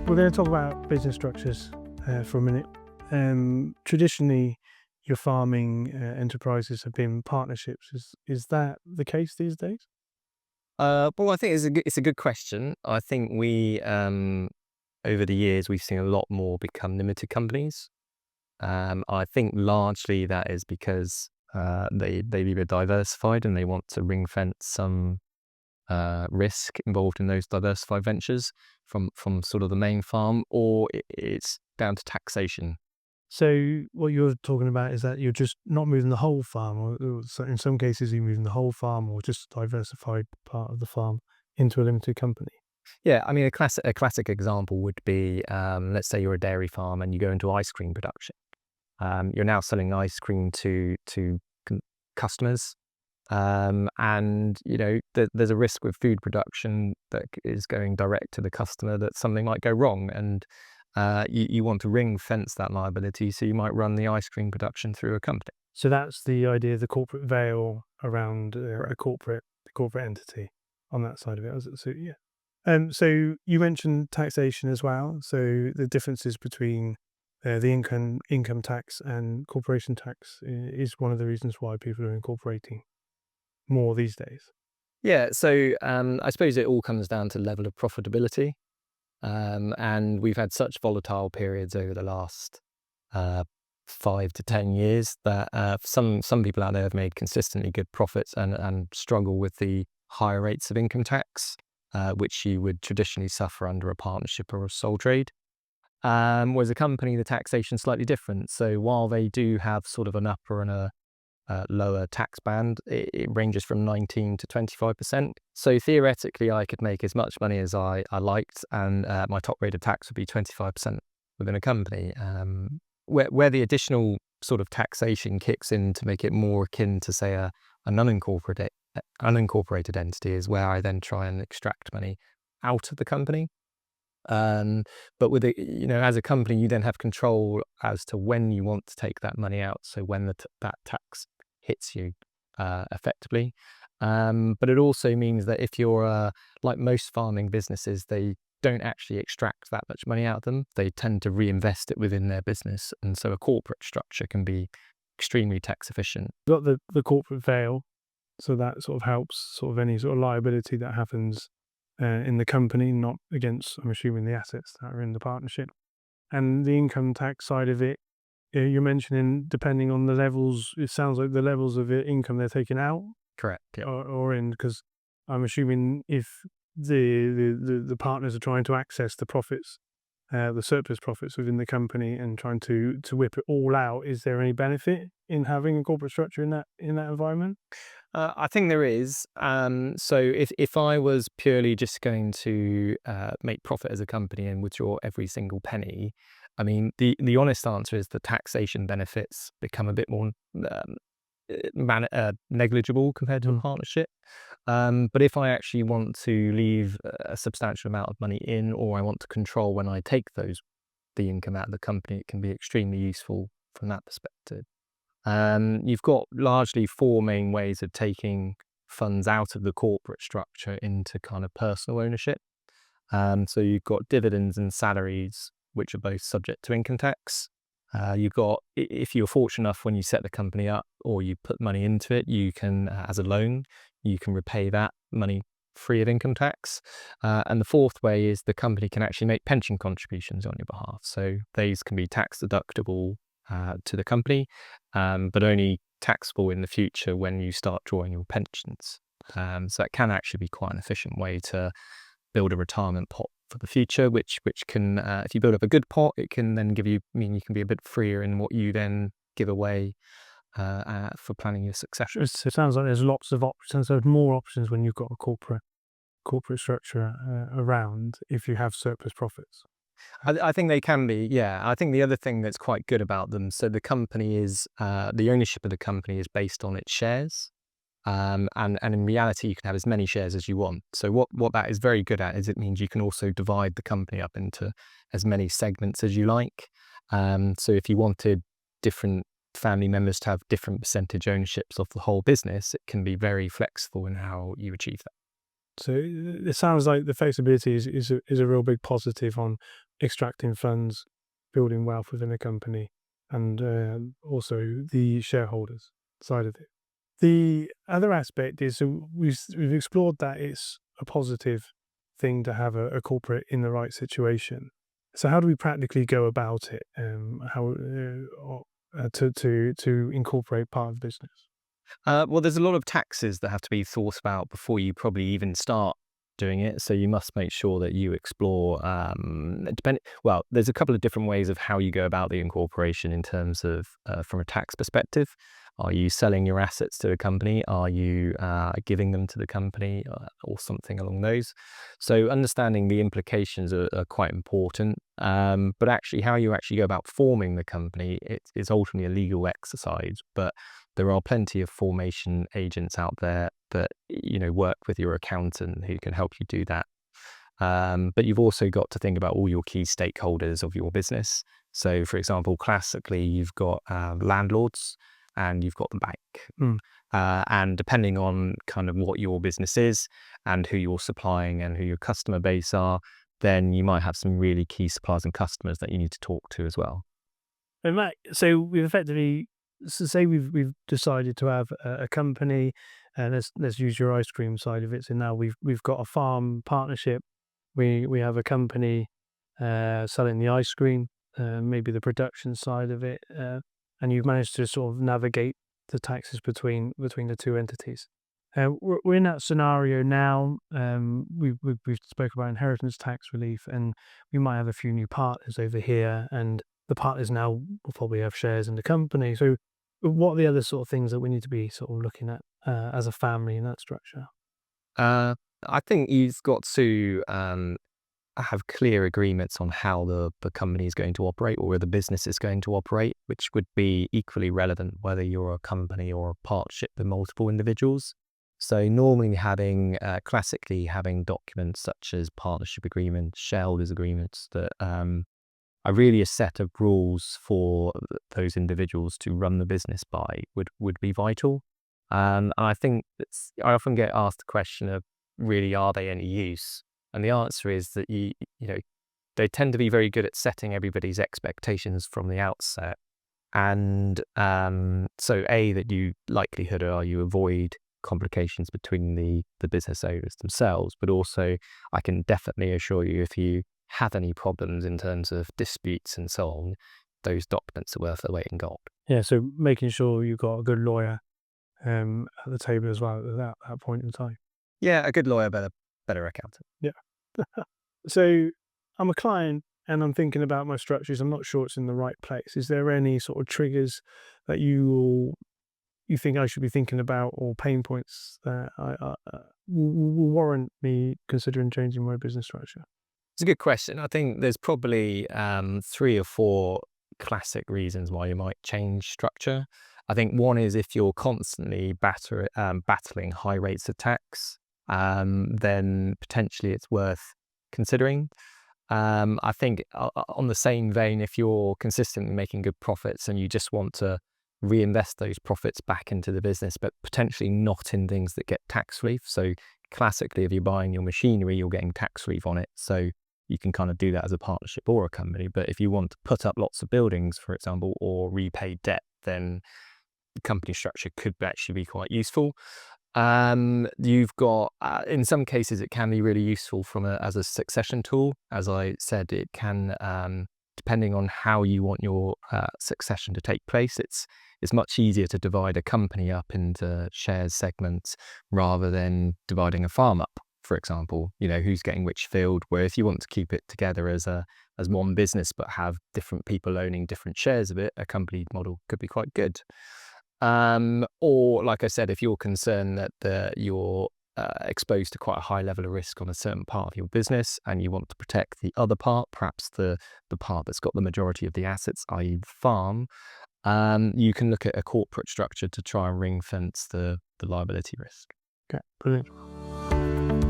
We're going to talk about business structures for a minute. Traditionally, your farming enterprises have been partnerships. Is that the case these days? Well, I think it's a good question. I think over the years, we've seen a lot more become limited companies. I think largely that is because they've either diversified and they want to ring fence some risk involved in those diversified ventures from sort of the main farm, or it's down to taxation. So what you're talking about is that you're just not moving the whole farm, or so in some cases you're moving the whole farm, or just a diversified part of the farm into a limited company. Yeah, I mean, a classic example would be, let's say you're a dairy farm and you go into ice cream production. You're now selling ice cream to customers, and there's a risk with food production that is going direct to the customer that something might go wrong, and you want to ring fence that liability, so you might run the ice cream production through a company. So that's the idea of the corporate veil around Right. the corporate entity on that side of it. So yeah. So you mentioned taxation as well. So the differences between the income tax and corporation tax is one of the reasons why people are incorporating more these days. Yeah, so I suppose it all comes down to level of profitability, and we've had such volatile periods over the last uh, 5 to 10 years that some people out there have made consistently good profits and struggle with the higher rates of income tax, which you would traditionally suffer under a partnership or a sole trade. Whereas a company, the taxation is slightly different. So while they do have sort of an upper and a lower tax band, it ranges from 19 to 25%. So theoretically, I could make as much money as I liked, and my top rate of tax would be 25% within a company. Where the additional sort of taxation kicks in to make it more akin to, say, an unincorporated entity is where I then try and extract money out of the company. Um, but as a company, you then have control as to when you want to take that money out. So when that tax hits you effectively. But it also means that if you're like most farming businesses, they don't actually extract that much money out of them. They tend to reinvest it within their business. And so a corporate structure can be extremely tax efficient. Got the corporate veil, so that sort of helps sort of any sort of liability that happens in the company, not against, I'm assuming, the assets that are in the partnership. And the income tax side of it, you're mentioning depending on the levels, it sounds like the levels of income they're taking out Correct. Yeah. or in, because I'm assuming if the partners are trying to access the profits, the surplus profits within the company and trying to whip it all out, is there any benefit in having a corporate structure in that environment? I think there is. So if I was purely just going to make profit as a company and withdraw every single penny, I mean, the honest answer is the taxation benefits become a bit more negligible compared to a Mm. partnership. But if I actually want to leave a substantial amount of money in, or I want to control when I take the income out of the company, it can be extremely useful from that perspective. You've got largely four main ways of taking funds out of the corporate structure into kind of personal ownership. So you've got dividends and salaries, which are both subject to income tax. You've got, if you're fortunate enough when you set the company up or you put money into it, you can, as a loan, you can repay that money free of income tax. And the fourth way is the company can actually make pension contributions on your behalf. So these can be tax deductible to the company, but only taxable in the future when you start drawing your pensions. So it can actually be quite an efficient way to build a retirement pot for the future, which can, if you build up a good pot, it can then you can be a bit freer in what you then give away for planning your succession. So it sounds like there's lots of options. There's more options when you've got a corporate structure around if you have surplus profits. I think they can be, yeah. I think the other thing that's quite good about them, so the company is, the ownership of the company is based on its shares. And in reality, you can have as many shares as you want. So what that is very good at is it means you can also divide the company up into as many segments as you like. So if you wanted different family members to have different percentage ownerships of the whole business, it can be very flexible in how you achieve that. So it sounds like the flexibility is a real big positive on extracting funds, building wealth within a company, and also the shareholders side of it. The other aspect is, so we've explored that it's a positive thing to have a corporate in the right situation. So how do we practically go about it? How to incorporate part of the business? Well, there's a lot of taxes that have to be thought about before you probably even start doing it. So you must make sure that you explore. Well, there's a couple of different ways of how you go about the incorporation in terms of from a tax perspective. Are you selling your assets to a company? Are you giving them to the company or something along those? So understanding the implications are quite important. But actually, how you actually go about forming the company, it's ultimately a legal exercise. But there are plenty of formation agents out there that work with your accountant who can help you do that. But you've also got to think about all your key stakeholders of your business. So, for example, classically, you've got landlords and you've got the bank. Mm. And depending on kind of what your business is and who you're supplying and who your customer base are, then you might have some really key suppliers and customers that you need to talk to as well. And Matt, so we've effectively, so say we've decided to have a company, and let's use your ice cream side of it. So now we've got a farm partnership. We have a company selling the ice cream, maybe the production side of it, and you've managed to sort of navigate the taxes between the two entities. We're in that scenario now. We've spoke about inheritance tax relief, and we might have a few new partners over here, and the partners now will probably have shares in the company. So, what are the other sort of things that we need to be sort of looking at as a family in that structure? Uh, I think you've got to have clear agreements on how the company is going to operate or the business is going to operate, which would be equally relevant whether you're a company or a partnership with multiple individuals. So normally classically having documents such as partnership agreements, shareholders agreements that are really a set of rules for those individuals to run the business by would be vital. And I think I often get asked the question of really, are they any use? And the answer is that they tend to be very good at setting everybody's expectations from the outset. And so that you likelihood are you avoid complications between the business owners themselves, but also I can definitely assure you if you have any problems in terms of disputes and so on, those documents are worth their weight in gold. Yeah, so making sure you've got a good lawyer at the table as well at that point in time. Yeah, a good lawyer, better accountant. Yeah. So I'm a client and I'm thinking about my structures. I'm not sure it's in the right place. Is there any sort of triggers that you think I should be thinking about, or pain points that will warrant me considering changing my business structure? It's a good question. I think there's probably 3 or 4 classic reasons why you might change structure. I think one is if you're constantly battling high rates of tax, then potentially it's worth considering. I think on the same vein, if you're consistently making good profits and you just want to reinvest those profits back into the business, but potentially not in things that get tax relief. So classically, if you're buying your machinery, you're getting tax relief on it. So you can kind of do that as a partnership or a company. But if you want to put up lots of buildings, for example, or repay debt, then the company structure could actually be quite useful. You've got, in some cases, it can be really useful as a succession tool. As I said, it can, depending on how you want your succession to take place, it's much easier to divide a company up into shares segments rather than dividing a farm up, for example. Who's getting which field, where if you want to keep it together as one business but have different people owning different shares of it, a company model could be quite good. Or like I said, if you're concerned that you're exposed to quite a high level of risk on a certain part of your business and you want to protect the other part, perhaps the part that's got the majority of the assets, i.e. the farm, you can look at a corporate structure to try and ring fence the liability risk. Okay, brilliant.